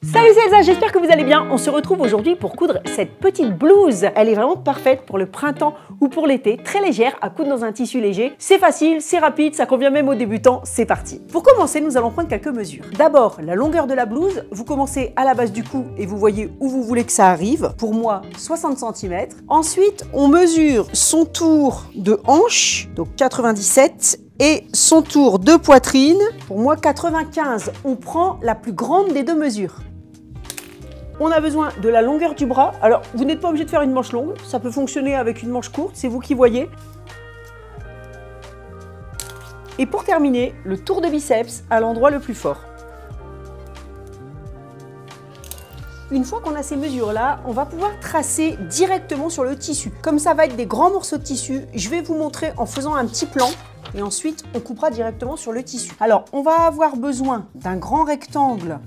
Salut, c'est Elsa, j'espère que vous allez bien. On se retrouve aujourd'hui pour coudre cette petite blouse. Elle est vraiment parfaite pour le printemps ou pour l'été, très légère à coudre dans un tissu léger. C'est facile, c'est rapide, ça convient même aux débutants, c'est parti. Pour commencer, nous allons prendre quelques mesures. D'abord, la longueur de la blouse. Vous commencez à la base du cou et vous voyez où vous voulez que ça arrive. Pour moi, 60 cm. Ensuite, on mesure son tour de hanche, donc 97 et son tour de poitrine, pour moi 95. On prend la plus grande des deux mesures. On a besoin de la longueur du bras. Alors, vous n'êtes pas obligé de faire une manche longue, ça peut fonctionner avec une manche courte, c'est vous qui voyez. Et pour terminer, le tour de biceps à l'endroit le plus fort. Une fois qu'on a ces mesures-là, on va pouvoir tracer directement sur le tissu. Comme ça va être des grands morceaux de tissu, je vais vous montrer en faisant un petit plan. Et ensuite, on coupera directement sur le tissu. Alors, on va avoir besoin d'un grand rectangle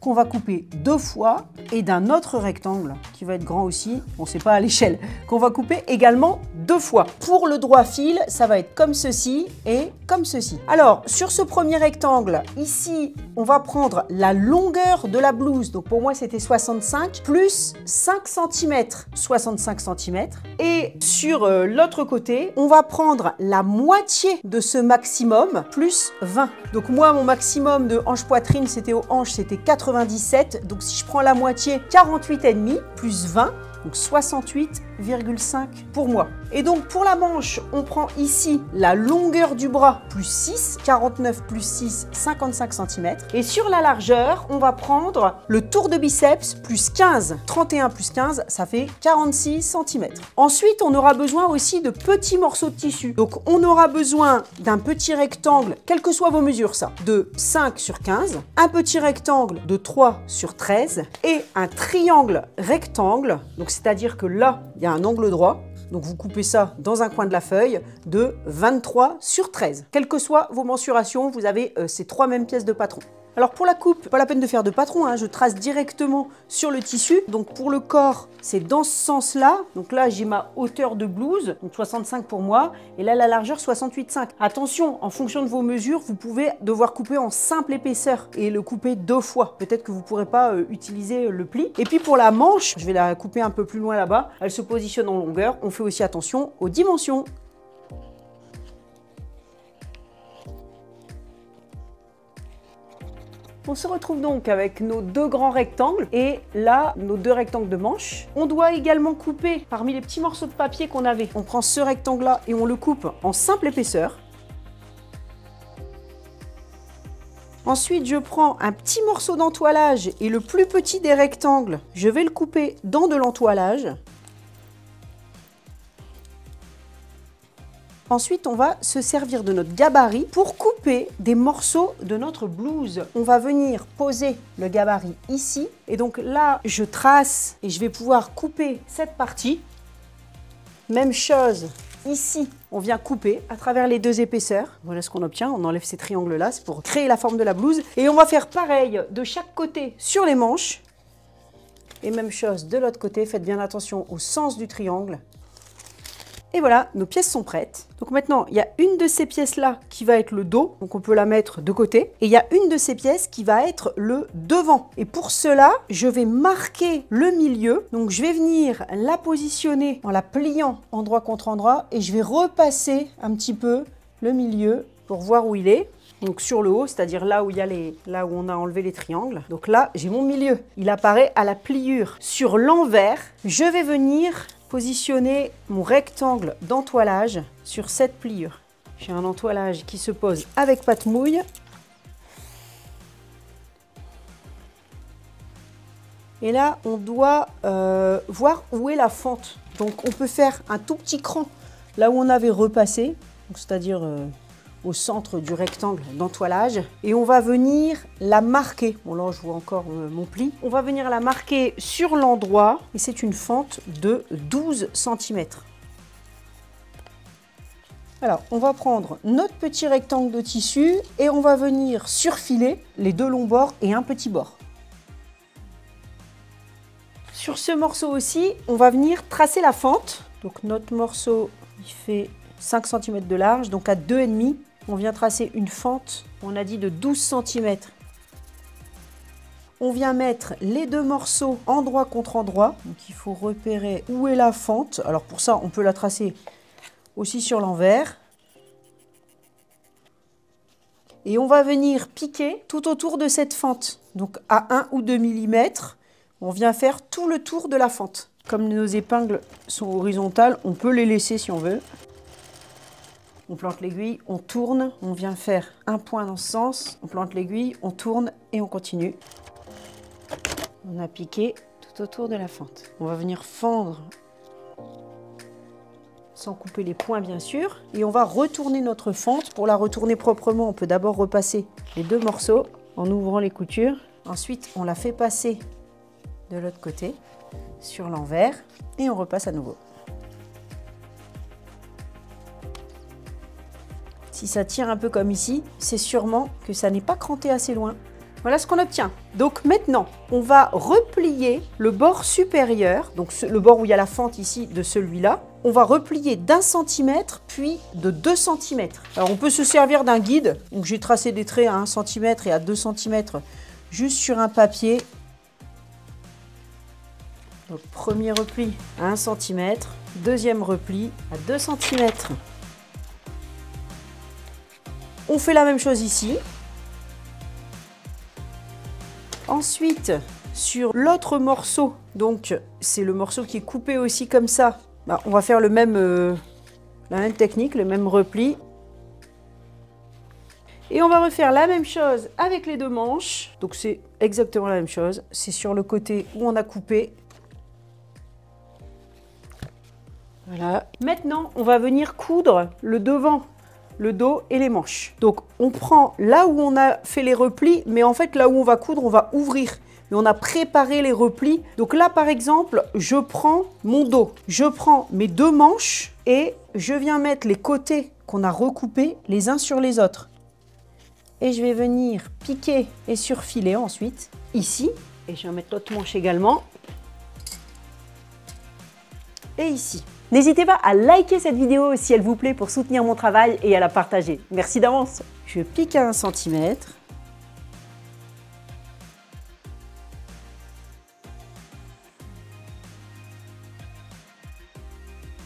qu'on va couper 2 fois et d'un autre rectangle qui va être grand aussi, on ne sait pas à l'échelle, qu'on va couper également 2 fois. Pour le droit fil, ça va être comme ceci et comme ceci. Alors, sur ce premier rectangle, ici, on va prendre la longueur de la blouse. Donc pour moi, c'était 65 plus 5 cm, 65 cm. Et sur l'autre côté, on va prendre la moitié de ce maximum plus 20. Donc moi, mon maximum de hanche-poitrine, c'était aux hanches, c'était 97. Donc si je prends la moitié, 48,5 plus 20, donc 68,5 pour moi. Et donc pour la manche, on prend ici la longueur du bras plus 6, 49 plus 6, 55 cm. Et sur la largeur, on va prendre le tour de biceps plus 15. 31 plus 15, ça fait 46 cm. Ensuite, on aura besoin aussi de petits morceaux de tissu. Donc on aura besoin d'un petit rectangle, quelles que soient vos mesures ça, de 5 sur 15, un petit rectangle de 3 sur 13 et un triangle rectangle, donc c'est-à-dire que là, il y a un angle droit. Donc vous coupez ça dans un coin de la feuille de 23 sur 13. Quelles que soient vos mensurations, vous avez ces 3 mêmes pièces de patron. Alors pour la coupe, pas la peine de faire de patron, hein, je trace directement sur le tissu. Donc pour le corps, c'est dans ce sens-là. Donc là, j'ai ma hauteur de blouse, donc 65 pour moi. Et là, la largeur, 68,5. Attention, en fonction de vos mesures, vous pouvez devoir couper en simple épaisseur et le couper 2 fois. Peut-être que vous ne pourrez pas utiliser le pli. Et puis pour la manche, je vais la couper un peu plus loin là-bas. Elle se positionne en longueur. On fait aussi attention aux dimensions. On se retrouve donc avec nos 2 grands rectangles et là, nos 2 rectangles de manche. On doit également couper parmi les petits morceaux de papier qu'on avait. On prend ce rectangle-là et on le coupe en simple épaisseur. Ensuite, je prends un petit morceau d'entoilage et le plus petit des rectangles, je vais le couper dans de l'entoilage. Ensuite, on va se servir de notre gabarit pour couper des morceaux de notre blouse. On va venir poser le gabarit ici. Et donc là, je trace et je vais pouvoir couper cette partie. Même chose ici, on vient couper à travers les 2 épaisseurs. Voilà ce qu'on obtient. On enlève ces triangles-là, c'est pour créer la forme de la blouse. Et on va faire pareil de chaque côté sur les manches. Et même chose de l'autre côté. Faites bien attention au sens du triangle. Et voilà, nos pièces sont prêtes. Donc maintenant, il y a une de ces pièces-là qui va être le dos, donc on peut la mettre de côté. Et il y a une de ces pièces qui va être le devant. Et pour cela, je vais marquer le milieu. Donc je vais venir la positionner en la pliant endroit contre endroit et je vais repasser un petit peu le milieu pour voir où il est. Donc sur le haut, c'est-à-dire là où il y a là où on a enlevé les triangles. Donc là, j'ai mon milieu. Il apparaît à la pliure. Sur l'envers, je vais venir positionner mon rectangle d'entoilage sur cette pliure. J'ai un entoilage qui se pose avec pâte mouille. Et là, on doit voir où est la fente. Donc on peut faire un tout petit cran là où on avait repassé, c'est-à-dire au centre du rectangle d'entoilage. Et on va venir la marquer. Bon là, je vois encore mon pli. On va venir la marquer sur l'endroit et c'est une fente de 12 cm. Alors, on va prendre notre petit rectangle de tissu et on va venir surfiler les 2 longs bords et un petit bord. Sur ce morceau aussi, on va venir tracer la fente. Donc notre morceau, il fait 5 cm de large, donc à 2,5. On vient tracer une fente, on a dit de 12 cm. On vient mettre les deux morceaux endroit contre endroit. Donc il faut repérer où est la fente. Alors pour ça, on peut la tracer aussi sur l'envers. Et on va venir piquer tout autour de cette fente. Donc à 1 ou 2 mm, on vient faire tout le tour de la fente. Comme nos épingles sont horizontales, on peut les laisser si on veut. On plante l'aiguille, on tourne, on vient faire un point dans ce sens. On plante l'aiguille, on tourne et on continue. On a piqué tout autour de la fente. On va venir fendre sans couper les points bien sûr. Et on va retourner notre fente. Pour la retourner proprement, on peut d'abord repasser les deux morceaux en ouvrant les coutures. Ensuite, on la fait passer de l'autre côté sur l'envers et on repasse à nouveau. Si ça tire un peu comme ici, c'est sûrement que ça n'est pas cranté assez loin. Voilà ce qu'on obtient. Donc maintenant, on va replier le bord supérieur, donc le bord où il y a la fente ici de celui-là. On va replier d'1 cm puis de 2 cm. Alors on peut se servir d'un guide. Donc j'ai tracé des traits à 1 cm et à 2 cm juste sur un papier. Donc premier repli à 1 cm, deuxième repli à 2 cm. On fait la même chose ici. Ensuite, sur l'autre morceau, donc c'est le morceau qui est coupé aussi comme ça, on va faire la même technique, le même repli. Et on va refaire la même chose avec les deux manches. Donc c'est exactement la même chose. C'est sur le côté où on a coupé. Voilà. Maintenant, on va venir coudre le devant, le dos et les manches. Donc on prend là où on a fait les replis, mais en fait là où on va coudre, on va ouvrir. Mais on a préparé les replis. Donc là par exemple, je prends mon dos, je prends mes deux manches et je viens mettre les côtés qu'on a recoupés les uns sur les autres. Et je vais venir piquer et surfiler ensuite ici. Et je vais mettre l'autre manche également. Et ici. N'hésitez pas à liker cette vidéo si elle vous plaît pour soutenir mon travail et à la partager. Merci d'avance. Je pique à 1 cm.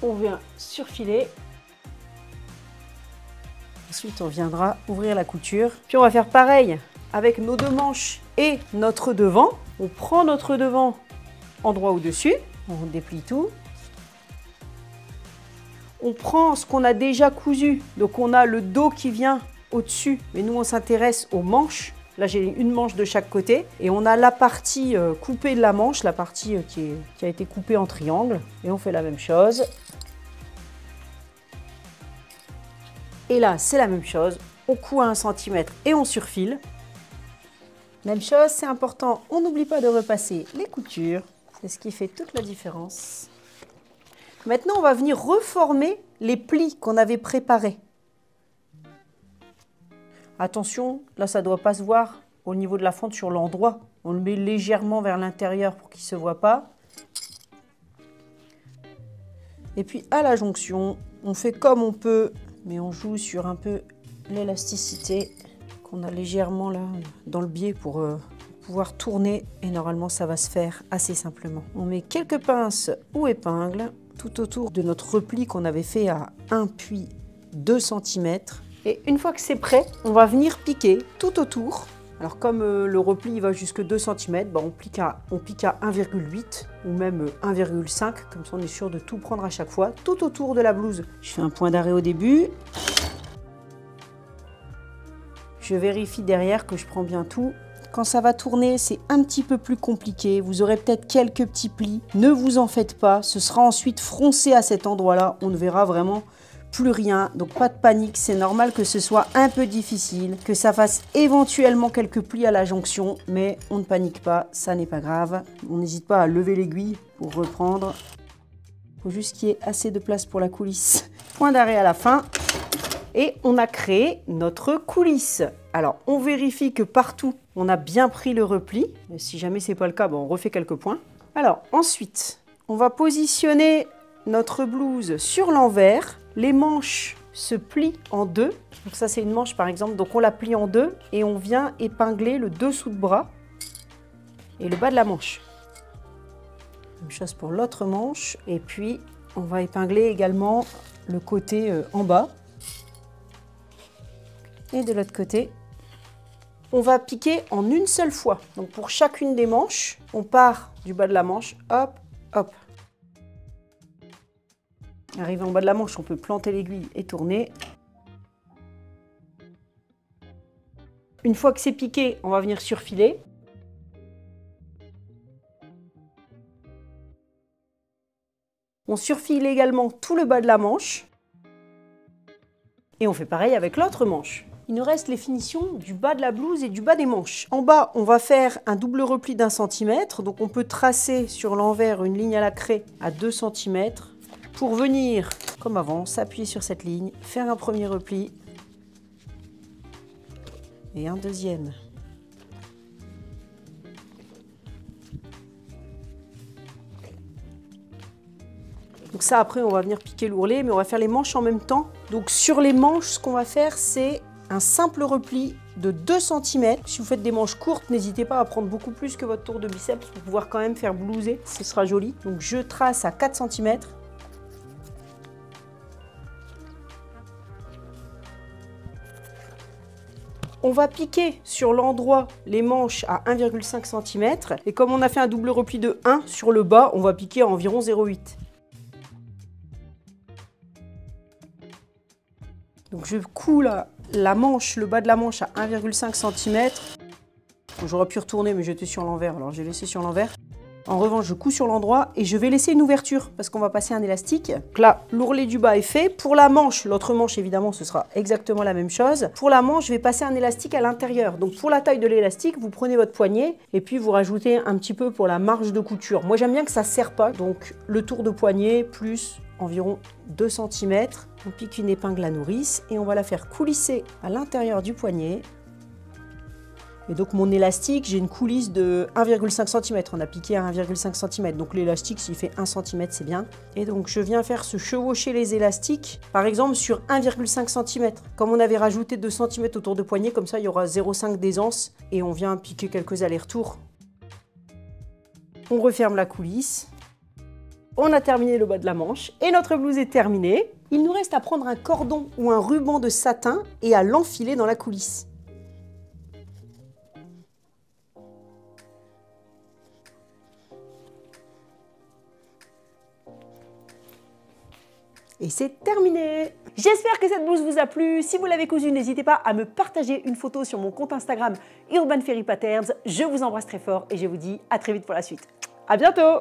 On vient surfiler. Ensuite, on viendra ouvrir la couture. Puis on va faire pareil avec nos deux manches et notre devant. On prend notre devant endroit au-dessus. On déplie tout. On prend ce qu'on a déjà cousu, donc on a le dos qui vient au-dessus, mais nous on s'intéresse aux manches. Là j'ai une manche de chaque côté et on a la partie coupée de la manche, la partie qui a été coupée en triangle. Et on fait la même chose. Et là c'est la même chose, on coud à 1 cm et on surfile. Même chose, c'est important, on n'oublie pas de repasser les coutures, c'est ce qui fait toute la différence. Maintenant, on va venir reformer les plis qu'on avait préparés. Attention, là, ça ne doit pas se voir au niveau de la fente sur l'endroit. On le met légèrement vers l'intérieur pour qu'il ne se voit pas. Et puis, à la jonction, on fait comme on peut, mais on joue sur un peu l'élasticité qu'on a légèrement là dans le biais pour pouvoir tourner. Et normalement, ça va se faire assez simplement. On met quelques pinces ou épingles tout autour de notre repli qu'on avait fait à 1 puis 2 cm. Et une fois que c'est prêt, on va venir piquer tout autour. Alors comme le repli va jusque 2 cm, on pique à 1,8 ou même 1,5, comme ça on est sûr de tout prendre à chaque fois, tout autour de la blouse. Je fais un point d'arrêt au début. Je vérifie derrière que je prends bien tout. Quand ça va tourner, c'est un petit peu plus compliqué. Vous aurez peut-être quelques petits plis. Ne vous en faites pas. Ce sera ensuite froncé à cet endroit-là. On ne verra vraiment plus rien. Donc pas de panique. C'est normal que ce soit un peu difficile, que ça fasse éventuellement quelques plis à la jonction. Mais on ne panique pas. Ça n'est pas grave. On n'hésite pas à lever l'aiguille pour reprendre. Il faut juste qu'il y ait assez de place pour la coulisse. Point d'arrêt à la fin. Et on a créé notre coulisse. Alors, on vérifie que partout, on a bien pris le repli. Et si jamais ce n'est pas le cas, on refait quelques points. Alors, ensuite, on va positionner notre blouse sur l'envers. Les manches se plient en deux. Donc ça, c'est une manche, par exemple. Donc, on la plie en deux et on vient épingler le dessous de bras. et le bas de la manche. Même chose pour l'autre manche. Et puis, on va épingler également le côté en bas. Et de l'autre côté, on va piquer en une seule fois. Donc pour chacune des manches, on part du bas de la manche, hop, hop. Arrivé en bas de la manche, on peut planter l'aiguille et tourner. Une fois que c'est piqué, on va venir surfiler. On surfile également tout le bas de la manche. Et on fait pareil avec l'autre manche. Il nous reste les finitions du bas de la blouse et du bas des manches. En bas, on va faire un double repli d'1 cm. Donc on peut tracer sur l'envers une ligne à la craie à 2 cm. Pour venir, comme avant, s'appuyer sur cette ligne, faire un premier repli et un deuxième. Donc ça, après, on va venir piquer l'ourlet, mais on va faire les manches en même temps. Donc sur les manches, ce qu'on va faire, c'est un simple repli de 2 cm. Si vous faites des manches courtes, n'hésitez pas à prendre beaucoup plus que votre tour de biceps pour pouvoir quand même faire blouser, ce sera joli. Donc je trace à 4 cm. On va piquer sur l'endroit les manches à 1,5 cm. Et comme on a fait un double repli de 1 sur le bas, on va piquer à environ 0,8. Donc je couds la manche, le bas de la manche à 1,5 cm. J'aurais pu retourner, mais j'étais sur l'envers, alors j'ai laissé sur l'envers. En revanche, je couds sur l'endroit et je vais laisser une ouverture parce qu'on va passer un élastique. Donc là, l'ourlet du bas est fait. Pour la manche, l'autre manche, évidemment, ce sera exactement la même chose. Pour la manche, je vais passer un élastique à l'intérieur. Donc pour la taille de l'élastique, vous prenez votre poignet et puis vous rajoutez un petit peu pour la marge de couture. Moi, j'aime bien que ça ne serre pas. Donc le tour de poignet plus environ 2 cm. On pique une épingle à nourrice et on va la faire coulisser à l'intérieur du poignet. Et donc mon élastique, j'ai une coulisse de 1,5 cm. On a piqué à 1,5 cm. Donc l'élastique, s'il fait 1 cm, c'est bien. Et donc je viens faire se chevaucher les élastiques, par exemple sur 1,5 cm. Comme on avait rajouté 2 cm autour de poignet, comme ça il y aura 0,5 d'aisance. Et on vient piquer quelques allers-retours. On referme la coulisse. On a terminé le bas de la manche et notre blouse est terminée. Il nous reste à prendre un cordon ou un ruban de satin et à l'enfiler dans la coulisse. Et c'est terminé! J'espère que cette blouse vous a plu. Si vous l'avez cousue, n'hésitez pas à me partager une photo sur mon compte Instagram Urban Fairy Patterns. Je vous embrasse très fort et je vous dis à très vite pour la suite. À bientôt!